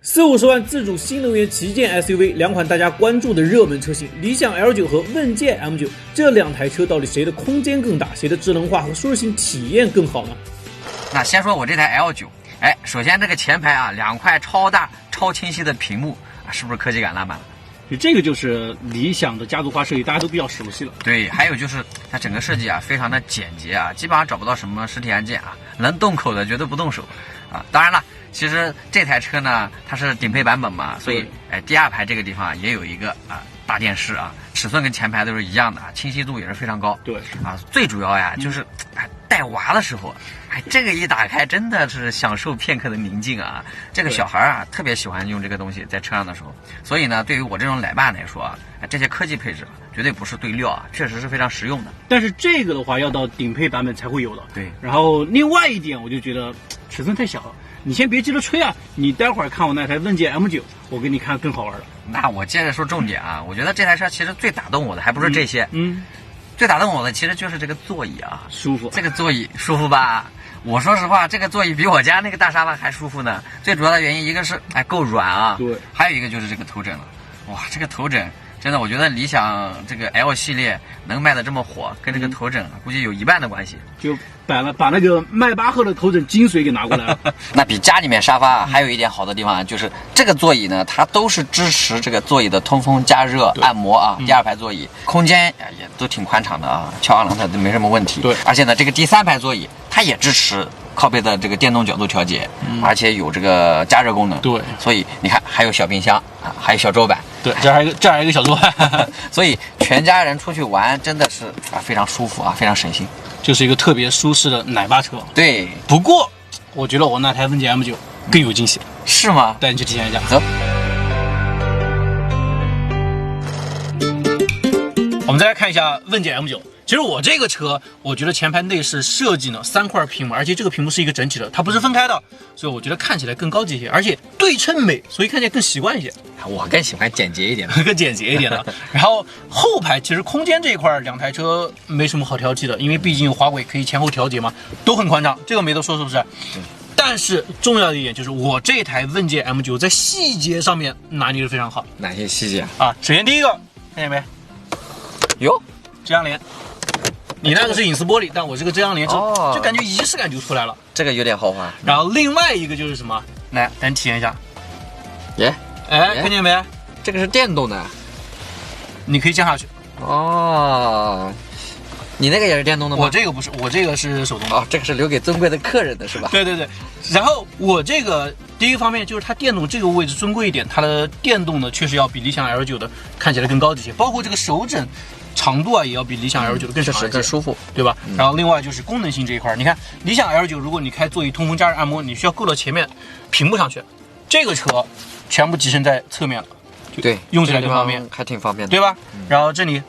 40-50万自主新能源旗舰 SUV， 两款大家关注的热门车型，理想 L9 和问界 M9， 这两台车到底谁的空间更大，谁的智能化和舒适性体验更好呢？那先说我这台 L9，首先这个前排啊，2块超大、超清晰的屏幕啊，是不是科技感拉满了？这个就是理想的家族化设计，大家都比较熟悉了。对，还有就是它整个设计啊，非常的简洁啊，基本上找不到什么实体按键啊，能动口的绝对不动手啊。当然了。其实这台车呢，它是顶配版本嘛，所以第二排这个地方也有一个大电视啊，尺寸跟前排都是一样的，清晰度也是非常高。对啊，最主要呀就是带娃的时候，这个一打开真的是享受片刻的宁静啊。这个小孩啊特别喜欢用这个东西在车上的时候，所以呢，对于我这种奶爸来说啊，这些科技配置绝对不是对料啊，确实是非常实用的。但是这个的话要到顶配版本才会有的。对，然后另外一点我就觉得尺寸太小了。你先别急着吹啊，你待会儿看我那台问界 M9， 我给你看更好玩的。那我接着说重点啊，我觉得这台车其实最打动我的还不是这些，最打动我的其实就是这个座椅啊，舒服。这个座椅舒服吧？我说实话，这个座椅比我家那个大沙发还舒服呢。最主要的原因，一个是够软啊，对，还有一个就是这个头枕了。哇，这个头枕真的，我觉得理想这个 L 系列能卖的这么火，跟这个头枕估计有一半的关系。就把那个迈巴赫的头枕精髓给拿过来了。那比家里面沙发还有一点好的地方就是这个座椅呢，它都是支持这个座椅的通风、加热、按摩啊。第二排座椅空间也都挺宽敞的啊，翘二郎腿都没什么问题。对，而且呢，这个第三排座椅它也支持靠背的这个电动角度调节，而且有这个加热功能。对，所以你看还有小冰箱啊，还有小桌板。对，这还有一个小桌板。所以全家人出去玩真的是非常舒服啊，非常省心。就是一个特别舒适的奶爸车。对，不过我觉得我那台问界 M9 更有惊喜。是吗？带你去体验一下。走。我们再来看一下问界 M9。其实我这个车，我觉得前排内饰设计呢3块屏幕，而且这个屏幕是一个整体的，它不是分开的，所以我觉得看起来更高级一些，而且对称美，所以看起来更习惯一些。我更喜欢简洁一点的，更简洁一点的。然后后排其实空间这一块，两台车没什么好挑剔的，因为毕竟有滑轨可以前后调节嘛，都很宽敞，这个没得说，是不是？但是重要的一点就是我这台问界 M9 在细节上面拿捏的非常好。哪些细节啊？首先第一个，看见没？哟，遮阳帘。你那个是隐私玻璃，但我这个遮阳帘就感觉仪式感就出来了。这个有点豪华。然后另外一个就是什么？来，咱体验一下。看见没？这个是电动的，你可以降下去。哦，你那个也是电动的吗？我这个不是，我这个是手动的。这个是留给尊贵的客人的是吧？对。然后我这个第一个方面就是它电动这个位置尊贵一点，它的电动呢确实要比理想 L9 的看起来更高级些，包括这个手枕长度啊也要比理想 L9 的更长一些，更舒服，对吧？然后另外就是功能性这一块，你看理想 L9 如果你开座椅通风、加热、按摩，你需要够到前面屏幕上去，这个车全部集成在侧面了，对，用起来更方便，还挺方便的，对吧？然后这里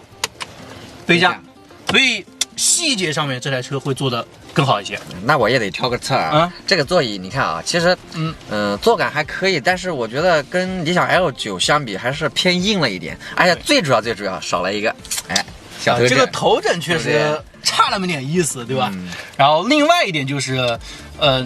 杯架，所以细节上面这台车会做的更好一些。那我也得挑个刺啊。这个座椅你看啊，其实坐感还可以，但是我觉得跟理想 L9 相比还是偏硬了一点，而且最主要少了一个小头枕。这个头枕确实差那么点意思，对吧？然后另外一点就是，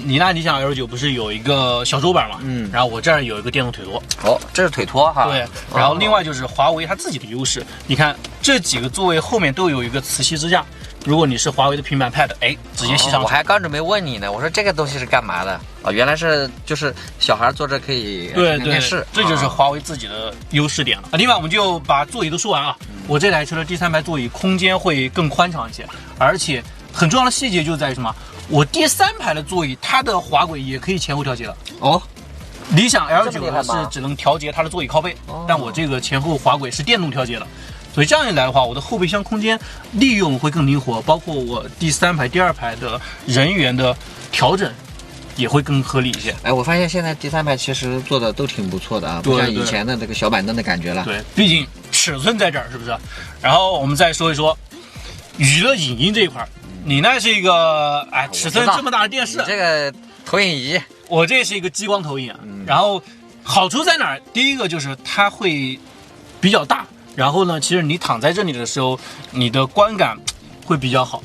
你那理想 L9 不是有一个小桌板嘛？然后我这儿有一个电动腿托。这是腿托哈。对。然后另外就是华为它自己的优势，你看这几个座位后面都有一个磁吸支架。如果你是华为的平板 Pad， 直接吸上去。我还刚准备问你呢，我说这个东西是干嘛的？原来是就是小孩坐着可以看电视，这就是华为自己的优势点了。另外我们就把座椅都说完啊。我这台车的第三排座椅空间会更宽敞一些，而且很重要的细节就在于什么？我第三排的座椅它的滑轨也可以前后调节了。理想 L9 是只能调节它的座椅靠背，但我这个前后滑轨是电动调节的。所以这样一来的话，我的后备箱空间利用会更灵活，包括我第三排、第二排的人员的调整也会更合理一些。我发现现在第三排其实做的都挺不错的啊，不像以前的那个小板凳的感觉了。对，毕竟尺寸在这儿，是不是？然后我们再说一说娱乐影音这一块，你那是一个尺寸这么大的电视，这个投影仪，我这是一个激光投影。然后好处在哪儿？第一个就是它会比较大。然后呢，其实你躺在这里的时候，你的观感会比较好。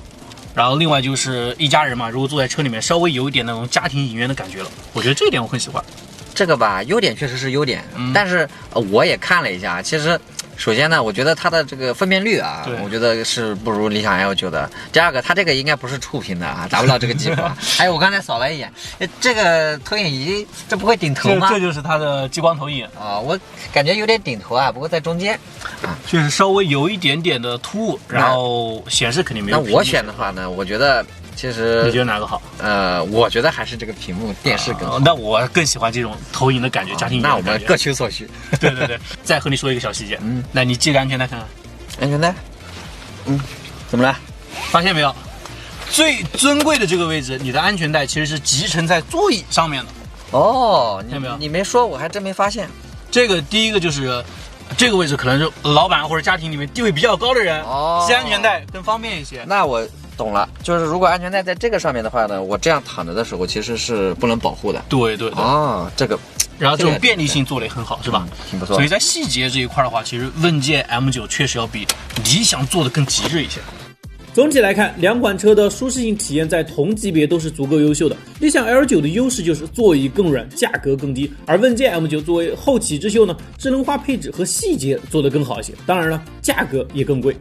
然后另外就是一家人嘛，如果坐在车里面，稍微有一点那种家庭影院的感觉了，我觉得这一点我很喜欢。这个吧，优点确实是优点，但是我也看了一下，其实。首先呢，我觉得它的这个分辨率啊，我觉得是不如理想 L9的。第二个，它这个应该不是触屏的啊，达不到这个技术啊。还有我刚才扫了一眼，这个投影仪这不会顶头吗？这就是它的激光投影啊，我感觉有点顶头啊，不过在中间啊，就是稍微有一点点的突兀，然后显示肯定没有。那我选的话呢，我觉得。其实你觉得哪个好？我觉得还是这个屏幕电视更好。那我更喜欢这种投影的感觉，家庭影院那我们各取所需。对对对。再和你说一个小细节，那你系个安全带看看。安全带？怎么了？发现没有？最尊贵的这个位置，你的安全带其实是集成在座椅上面的。哦，看到没有？你没说，我还真没发现。这个第一个就是。这个位置可能是老板或者家庭里面地位比较高的人，系安全带更方便一些。那我懂了，就是如果安全带在这个上面的话呢，我这样躺着的时候其实是不能保护的。对对对。哦，这个，然后这种便利性做得也很好，是吧？挺不错。所以在细节这一块的话，其实问界 M9确实要比理想做的更极致一些。总体来看，两款车的舒适性体验在同级别都是足够优秀的。理想 L9的优势就是座椅更软，价格更低，而问界 M9作为后起之秀呢，智能化配置和细节做得更好一些，当然了，价格也更贵。